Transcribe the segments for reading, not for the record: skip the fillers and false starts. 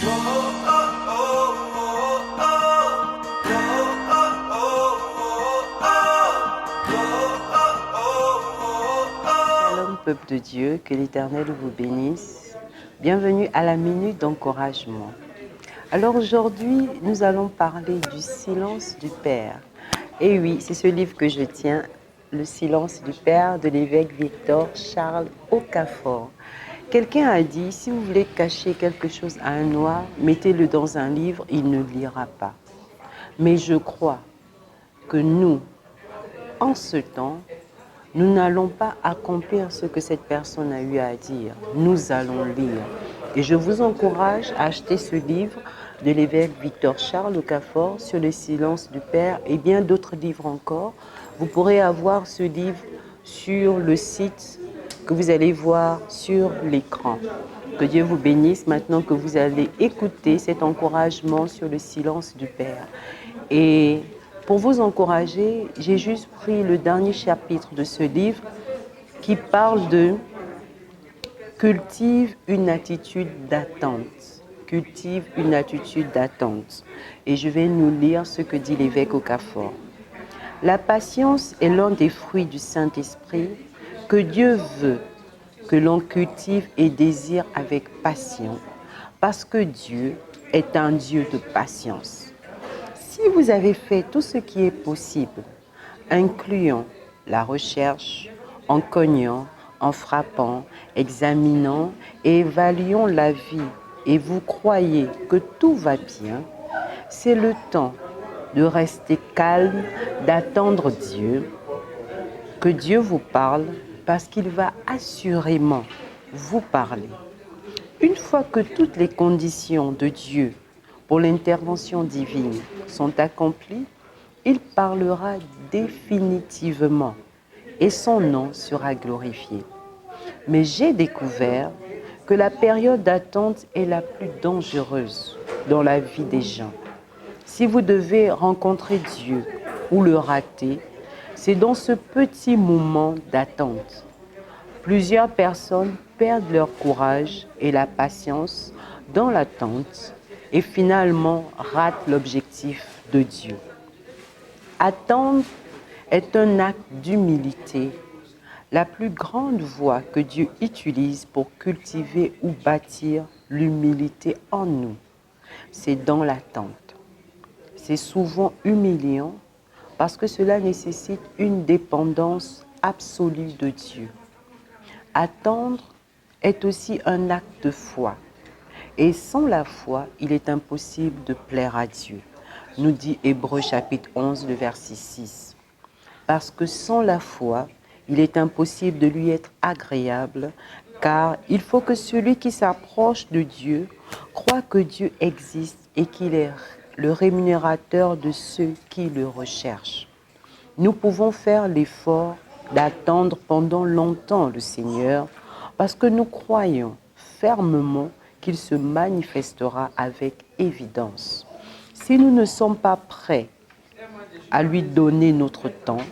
Shalom, peuple de Dieu, que l'Éternel vous bénisse. Bienvenue à la minute d'encouragement. Alors aujourd'hui, nous allons parler du silence du Père. Et oui, c'est ce livre que je tiens, Le silence du Père de l'évêque Victor Charles Okafor. Quelqu'un a dit, si vous voulez cacher quelque chose à un noir, mettez-le dans un livre, il ne lira pas. Mais je crois que nous, en ce temps, nous n'allons pas accomplir ce que cette personne a eu à dire. Nous allons lire. Et je vous encourage à acheter ce livre de l'évêque Victor Charles Okafor sur le silence du Père et bien d'autres livres encore. Vous pourrez avoir ce livre sur le site que vous allez voir sur l'écran. Que Dieu vous bénisse maintenant que vous allez écouter cet encouragement sur le silence du Père. Et pour vous encourager, j'ai juste pris le dernier chapitre de ce livre qui parle de « Cultive une attitude d'attente ». Cultive une attitude d'attente. Et je vais nous lire ce que dit l'évêque Okafor. La patience est l'un des fruits du Saint-Esprit que Dieu veut que l'on cultive et désire avec passion, parce que Dieu est un Dieu de patience. Si vous avez fait tout ce qui est possible, incluant la recherche, en cognant, en frappant, examinant et évaluant la vie, et vous croyez que tout va bien, c'est le temps de rester calme, d'attendre Dieu, que Dieu vous parle, parce qu'il va assurément vous parler. Une fois que toutes les conditions de Dieu pour l'intervention divine sont accomplies, il parlera définitivement et son nom sera glorifié. Mais j'ai découvert que la période d'attente est la plus dangereuse dans la vie des gens. Si vous devez rencontrer Dieu ou le rater, c'est dans ce petit moment d'attente. Plusieurs personnes perdent leur courage et la patience dans l'attente et finalement ratent l'objectif de Dieu. Attendre est un acte d'humilité, la plus grande voie que Dieu utilise pour cultiver ou bâtir l'humilité en nous. C'est dans l'attente. C'est souvent humiliant parce que cela nécessite une dépendance absolue de Dieu. Attendre est aussi un acte de foi. Et sans la foi, il est impossible de plaire à Dieu, nous dit Hébreux chapitre 11, le verset 6. Parce que sans la foi, il est impossible de lui être agréable, car il faut que celui qui s'approche de Dieu croit que Dieu existe et qu'il est le rémunérateur de ceux qui le recherchent. Nous pouvons faire l'effort d'attendre pendant longtemps le Seigneur parce que nous croyons fermement qu'il se manifestera avec évidence. Si nous ne sommes pas prêts à lui donner notre temps,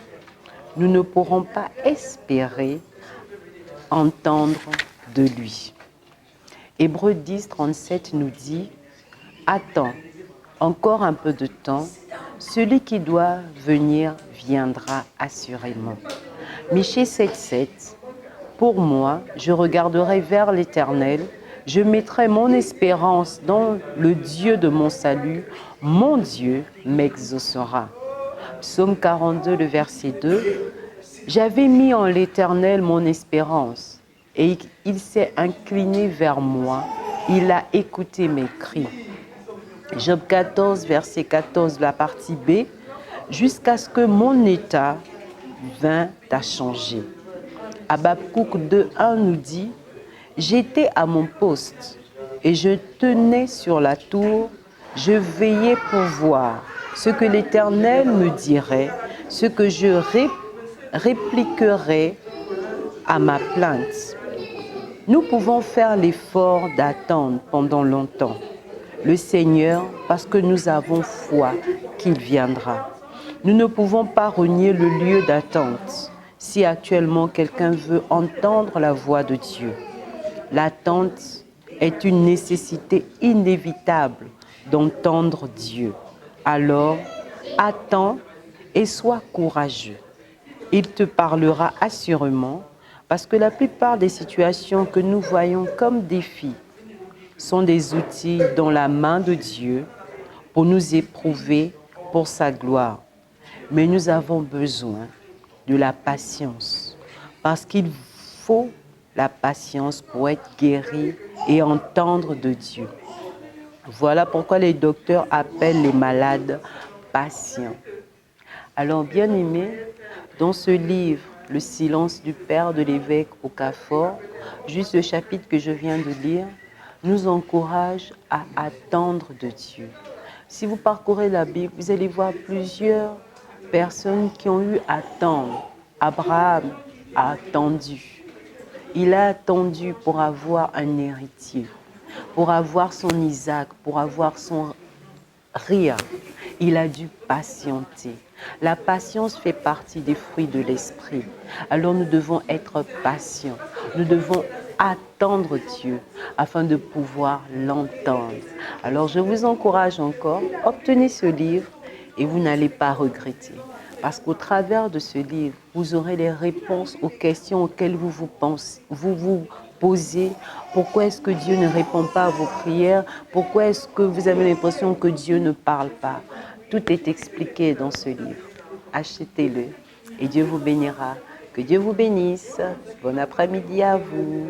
nous ne pourrons pas espérer entendre de lui. Hébreux 10, 37 nous dit « Attends encore un peu de temps, celui qui doit venir viendra assurément. » Michée 7, 7 « Pour moi, je regarderai vers l'Éternel, je mettrai mon espérance dans le Dieu de mon salut, mon Dieu m'exaucera. » Psaume 42, le verset 2 « J'avais mis en l'Éternel mon espérance, et il s'est incliné vers moi, il a écouté mes cris. » Job 14, verset 14, la partie B, « Jusqu'à ce que mon état vint à changer. » Habakkuk 2.1 nous dit « J'étais à mon poste et je tenais sur la tour, je veillais pour voir ce que l'Éternel me dirait, ce que je répliquerais à ma plainte. » Nous pouvons faire l'effort d'attendre pendant longtemps le Seigneur parce que nous avons foi qu'il viendra. Nous ne pouvons pas renier le lieu d'attente si actuellement quelqu'un veut entendre la voix de Dieu. L'attente est une nécessité inévitable d'entendre Dieu. Alors, attends et sois courageux. Il te parlera assurément parce que la plupart des situations que nous voyons comme défis sont des outils dans la main de Dieu pour nous éprouver pour sa gloire. Mais nous avons besoin de la patience parce qu'il faut la patience pour être guéri et entendre de Dieu. Voilà pourquoi les docteurs appellent les malades patients. Alors, bien-aimés, dans ce livre, Le silence du Père de l'évêque Okafor, juste le chapitre que je viens de lire, nous encourage à attendre de Dieu. Si vous parcourez la Bible, vous allez voir plusieurs personnes qui ont eu à attendre. Abraham a attendu. Il a attendu pour avoir un héritier, pour avoir son Isaac, pour avoir son rire. Il a dû patienter. La patience fait partie des fruits de l'esprit. Alors nous devons être patients. Nous devons attendre Dieu afin de pouvoir l'entendre. Alors je vous encourage encore, obtenez ce livre et vous n'allez pas regretter. Parce qu'au travers de ce livre, vous aurez les réponses aux questions auxquelles vous vous posez. Pourquoi est-ce que Dieu ne répond pas à vos prières? Pourquoi est-ce que vous avez l'impression que Dieu ne parle pas? Tout est expliqué dans ce livre. Achetez-le et Dieu vous bénira. Que Dieu vous bénisse. Bon après-midi à vous.